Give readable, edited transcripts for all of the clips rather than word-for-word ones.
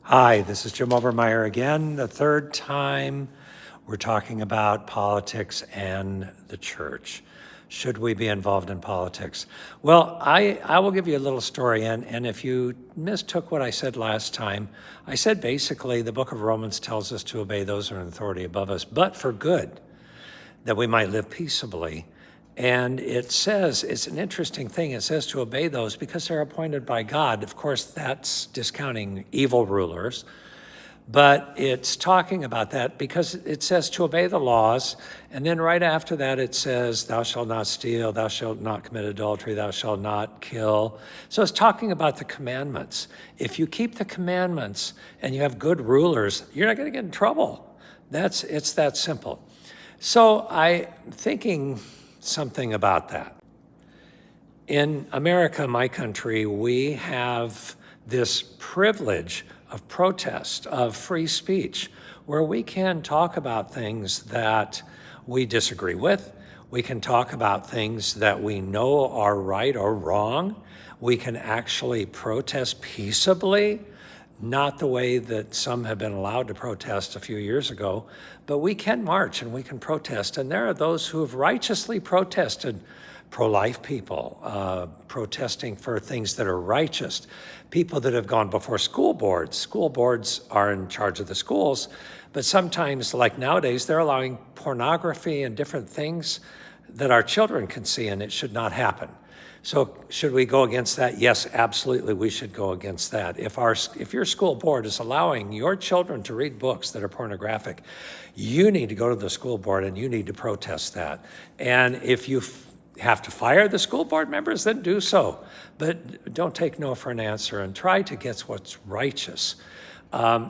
Hi, this is Jim Obermeyer again. The third time we're talking about politics and the church. Should we be involved in politics? Well, I will give you a little story, and if you mistook what I said last time, I said basically the book of Romans tells us to obey those who are in authority above us, but for good, that we might live peaceably. And it says, it's an interesting thing, it says to obey those because they're appointed by God. Of course, that's discounting evil rulers, but it's talking about that because it says to obey the laws. And then right after that, it says, thou shalt not steal, thou shalt not commit adultery, thou shalt not kill. So it's talking about the commandments. If you keep the commandments and you have good rulers, you're not going to get in trouble. It's that simple. So I'm thinking something about that. In America, my country, we have this privilege of protest, of free speech, where we can talk about things that we disagree with. We can talk about things that we know are right or wrong. We can actually protest peaceably, not the way that some have been allowed to protest a few years ago, but we can march and we can protest. And there are those who have righteously protested, pro-life people, protesting for things that are righteous, people that have gone before school boards. School boards are in charge of the schools, but sometimes, like nowadays, they're allowing pornography and different things that our children can see, and it should not happen. So should we go against that? Yes, absolutely, we should go against that. If your school board is allowing your children to read books that are pornographic, you need to go to the school board and you need to protest that. And if you have to fire the school board members, then do so. But don't take no for an answer and try to get what's righteous.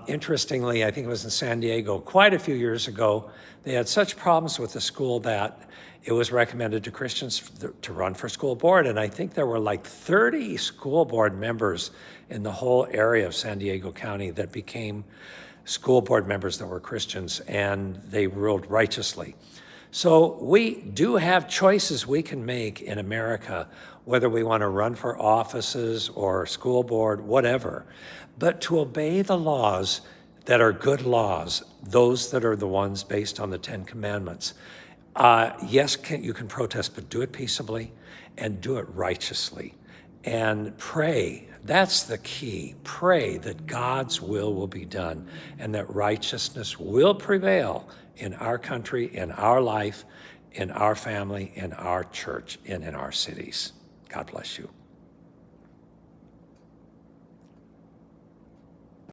Interestingly, I think it was in San Diego quite a few years ago, they had such problems with the school that it was recommended to Christians to run for school board. And I think there were like 30 school board members in the whole area of San Diego County that became school board members that were Christians, and they ruled righteously. So we do have choices we can make in America, whether we want to run for offices or school board, whatever, but to obey the laws that are good laws, those that are the ones based on the Ten Commandments. Yes, you can protest, but do it peaceably and do it righteously. And pray, that's the key. Pray that God's will be done and that righteousness will prevail in our country, in our life, in our family, in our church, and in our cities. God bless you.